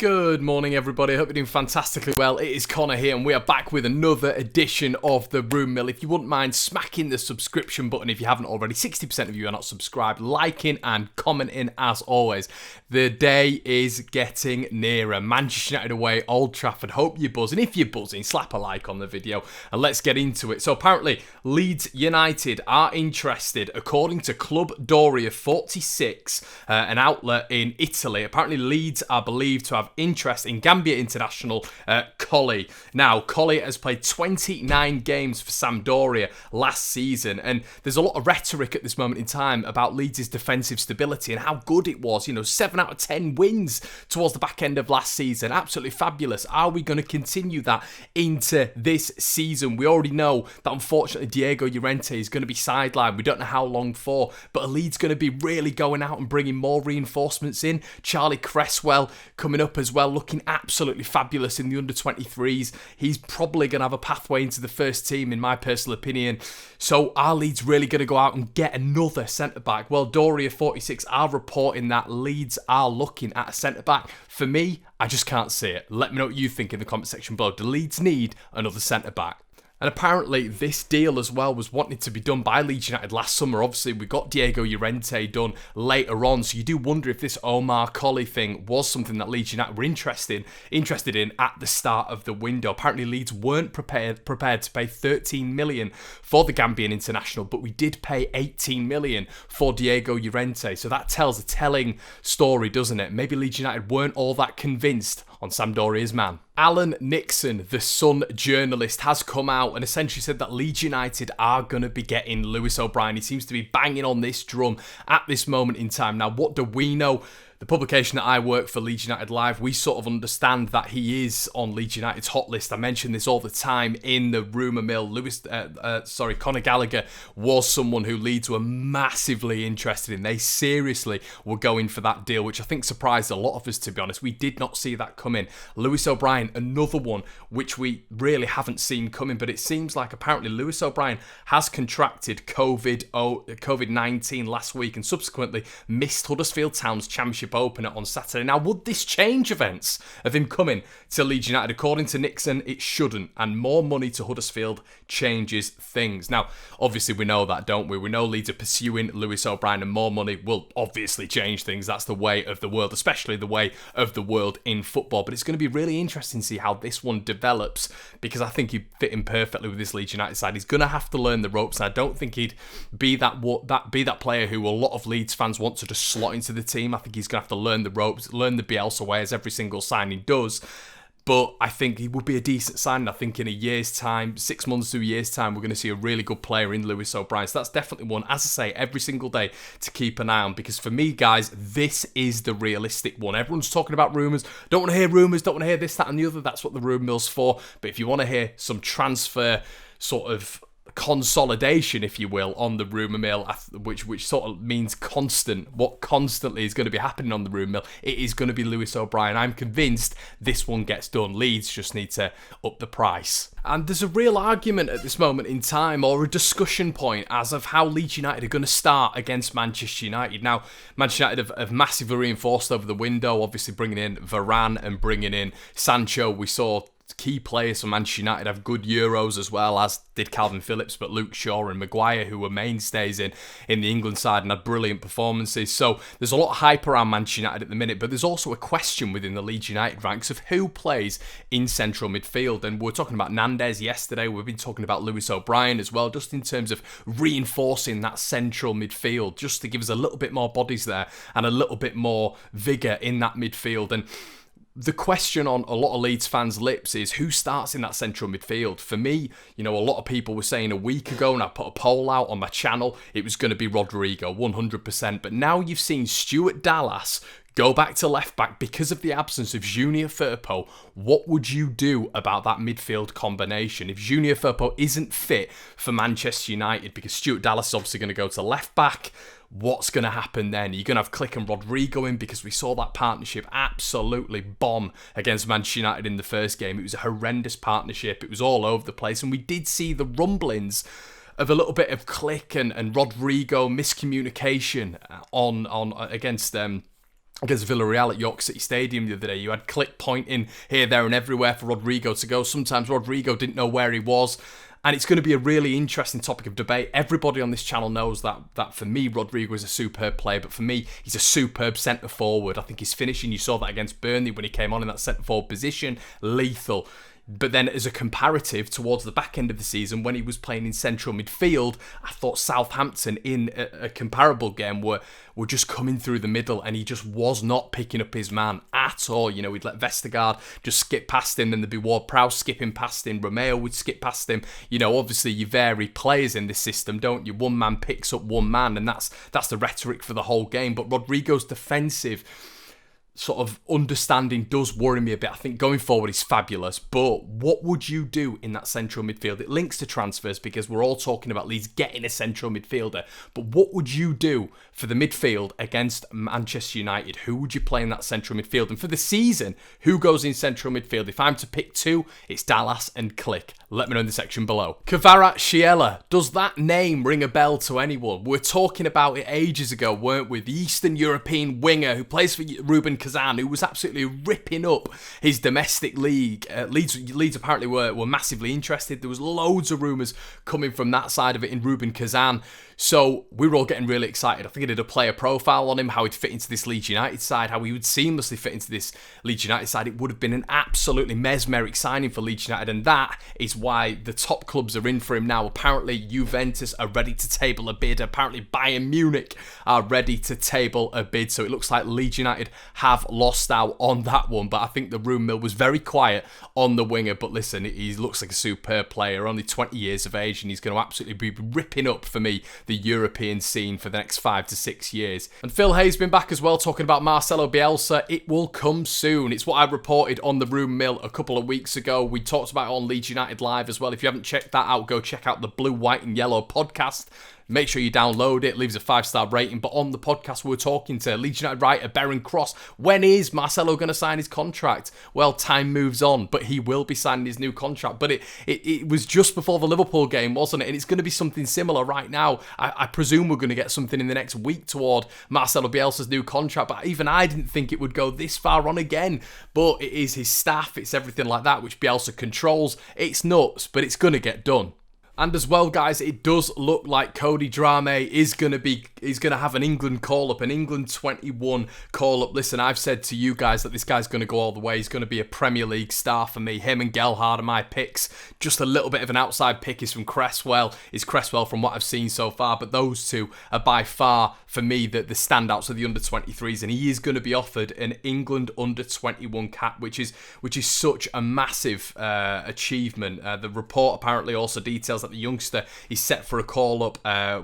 Good morning, everybody. I hope you're doing fantastically well. It is Connor here, and we are back with another edition of The Room Mill. If you wouldn't mind smacking the subscription button if you haven't already, 60% of you are not subscribed, liking and commenting as always. The day is getting nearer. Manchester United away, Old Trafford. Hope you're buzzing. If you're buzzing, slap a like on the video, and let's get into it. So apparently, Leeds United are interested, according to Club Doria 46, an outlet in Italy. Apparently, Leeds are believed to have interest in Gambia international Colley. Now, Colley has played 29 games for Sampdoria last season, and there's a lot of rhetoric at this moment in time about Leeds' defensive stability and how good it was. 7 out of 10 wins towards the back end of last season. Absolutely fabulous. Are we going to continue that into this season? We already know that unfortunately Diego Llorente is going to be sidelined. We don't know how long for, but are Leeds going to be really going out and bringing more reinforcements in? Charlie Cresswell coming up as well, looking absolutely fabulous in the under-23s. He's probably going to have a pathway into the first team, in my personal opinion. So are Leeds really going to go out and get another centre-back? Well, Doria 46 are reporting that Leeds are looking at a centre-back. For me, I just can't see it. Let me know what you think in the comment section below. Do Leeds need another centre-back? And apparently this deal as well was wanted to be done by Leeds United last summer. Obviously, we got Diego Llorente done later on, so you do wonder if this Omar Colley thing was something that Leeds United were interested in at the start of the window. Apparently, Leeds weren't prepared to pay 13 million for the Gambian international, but we did pay 18 million for Diego Llorente. So that tells a telling story, doesn't it? Maybe Leeds United weren't all that convinced on Sampdoria's man. Alan Nixon, the Sun journalist, has come out and essentially said that Leeds United are going to be getting Lewis O'Brien. He seems to be banging on this drum at this moment in time. Now, what do we know? The publication that I work for, Leeds United Live, we sort of understand that he is on Leeds United's hot list. I mention this all the time in the rumour mill. Conor Gallagher was someone who Leeds were massively interested in. They seriously were going for that deal, which I think surprised a lot of us, to be honest. We did not see that coming. Lewis O'Brien, another one which we really haven't seen coming, but it seems like apparently Lewis O'Brien has contracted COVID-19 last week and subsequently missed Huddersfield Town's Championship opener on Saturday. Now, would this change events of him coming to Leeds United? According to Nixon, it shouldn't, and more money to Huddersfield changes things. Now, obviously we know that, don't we? We know Leeds are pursuing Lewis O'Brien, and more money will obviously change things. That's the way of the world, especially the way of the world in football. But it's going to be really interesting to see how this one develops, because I think he'd fit in perfectly with this Leeds United side. He's going to have to learn the ropes, and I don't think he'd be that player who a lot of Leeds fans want to just slot into the team. I think he's going to have to learn the ropes, learn the Bielsa way, as every single signing does. But I think he would be a decent signing. I think in a year's time, 6 months to a year's time, we're going to see a really good player in Lewis O'Brien. So that's definitely one, as I say, every single day to keep an eye on. Because for me, guys, this is the realistic one. Everyone's talking about rumours. Don't want to hear rumours, don't want to hear this, that and the other. That's what the rumour mill's for. But if you want to hear some transfer sort of consolidation, if you will, on the rumour mill, which sort of means constant, what constantly is going to be happening on the rumour mill, it is going to be Lewis O'Brien. I'm convinced this one gets done. Leeds just need to up the price. And there's a real argument at this moment in time, or a discussion point, as of how Leeds United are going to start against Manchester United. Now, Manchester United have massively reinforced over the window, obviously bringing in Varane and bringing in Sancho. We saw key players for Manchester United have good Euros as well, as did Calvin Phillips, but Luke Shaw and Maguire, who were mainstays in the England side and had brilliant performances. So there's a lot of hype around Manchester United at the minute, but there's also a question within the Leeds United ranks of who plays in central midfield. And we were talking about Nandez yesterday. We've been talking about Lewis O'Brien as well, just in terms of reinforcing that central midfield, just to give us a little bit more bodies there and a little bit more vigour in that midfield. And the question on a lot of Leeds fans' lips is who starts in that central midfield. For me, a lot of people were saying a week ago, and I put a poll out on my channel, it was going to be Rodrigo, 100%. But now you've seen Stuart Dallas go back to left back because of the absence of Junior Firpo. What would you do about that midfield combination if Junior Firpo isn't fit for Manchester United? Because Stuart Dallas is obviously going to go to left back. What's going to happen then? You're going to have Click and Rodrigo in, because we saw that partnership absolutely bomb against Manchester United in the first game. It was a horrendous partnership. It was all over the place. And we did see the rumblings of a little bit of Click and Rodrigo miscommunication on against against Villarreal at York City Stadium the other day. You had click pointing here, there and everywhere for Rodrigo to go. Sometimes Rodrigo didn't know where he was. And it's going to be a really interesting topic of debate. Everybody on this channel knows that for me, Rodrigo is a superb player. But for me, he's a superb centre-forward. I think his finishing, you saw that against Burnley when he came on in that centre-forward position. Lethal. But then as a comparative towards the back end of the season when he was playing in central midfield, I thought Southampton in a comparable game were just coming through the middle and he just was not picking up his man at all. You know, we'd let Vestergaard just skip past him, then there'd be Ward-Prowse skipping past him, Romeo would skip past him. You know, obviously you vary players in this system, don't you? One man picks up one man and that's the rhetoric for the whole game. But Rodrigo's defensive sort of understanding does worry me a bit. I think going forward is fabulous, but what would you do in that central midfield? It links to transfers because we're all talking about Leeds getting a central midfielder, but what would you do for the midfield against Manchester United? Who would you play in that central midfield? And for the season, who goes in central midfield? If I'm to pick two, it's Dallas and Click. Let me know in the section below. Kvaratskhelia, does that name ring a bell to anyone? We were talking about it ages ago, weren't we? The Eastern European winger who plays for Ruben Kazan, who was absolutely ripping up his domestic league. Leeds apparently were massively interested. There was loads of rumours coming from that side of it in Ruben Kazan. So we were all getting really excited. I think I did a player profile on him, how he'd fit into this Leeds United side, how he would seamlessly fit into this Leeds United side. It would have been an absolutely mesmeric signing for Leeds United, and that is why the top clubs are in for him now. Apparently Juventus are ready to table a bid. Apparently Bayern Munich are ready to table a bid. So it looks like Leeds United have lost out on that one. But I think the rumour mill was very quiet on the winger. But listen, he looks like a superb player, only 20 years of age, and he's going to absolutely be ripping up for me the European scene for the next 5 to 6 years. And Phil Hay's been back as well, talking about Marcelo Bielsa. It will come soon. It's what I reported on the rumour mill a couple of weeks ago. We talked about it on Leeds United Live as well. If you haven't checked that out, go check out the Blue, White and Yellow podcast. Make sure you download it, leaves a 5-star rating. But on the podcast, we were talking to Leeds United writer Baron Cross. When is Marcelo going to sign his contract? Well, time moves on, but he will be signing his new contract. But it was just before the Liverpool game, wasn't it? And it's going to be something similar right now. I presume we're going to get something in the next week toward Marcelo Bielsa's new contract. But even I didn't think it would go this far on again. But it is his staff, it's everything like that, which Bielsa controls. It's nuts, but it's going to get done. And as well, guys, it does look like Cody Drame is going to have an England call-up, an England 21 call-up. Listen, I've said to you guys that this guy's going to go all the way. He's going to be a Premier League star for me. Him and Gelhardt are my picks. Just a little bit of an outside pick is from Cresswell. Is Cresswell from what I've seen so far, but those two are by far, for me, the standouts of the under-23s, and he is going to be offered an England under-21 cap, which is such a massive achievement. The report apparently also details that the youngster is set for a call-up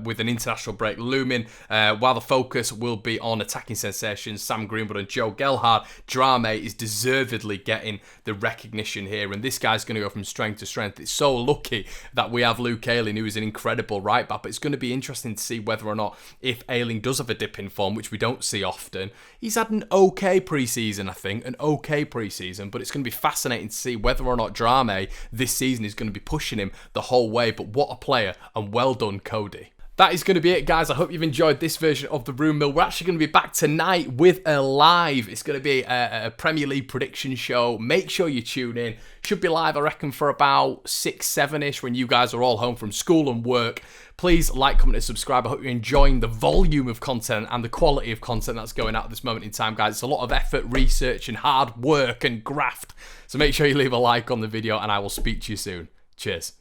with an international break looming, while the focus will be on attacking sensations Sam Greenwood and Joe Gelhardt. Drame is deservedly getting the recognition here, and this guy's going to go from strength to strength. It's so lucky that we have Luke Ayling, who is an incredible right-back, but it's going to be interesting to see whether or not, if Ayling does have a dip in form, which we don't see often. He's had an okay pre-season, I think, but it's going to be fascinating to see whether or not Drame this season is going to be pushing him the whole way. But what a player, and well done, Cody. That is going to be it, guys. I hope you've enjoyed this version of the Room Mill. We're actually going to be back tonight with a live. It's going to be a Premier League prediction show. Make sure you tune in. Should be live, I reckon, for about 6, 7-ish when you guys are all home from school and work. Please like, comment, and subscribe. I hope you're enjoying the volume of content and the quality of content that's going out at this moment in time, guys. It's a lot of effort, research, and hard work and graft. So make sure you leave a like on the video, and I will speak to you soon. Cheers.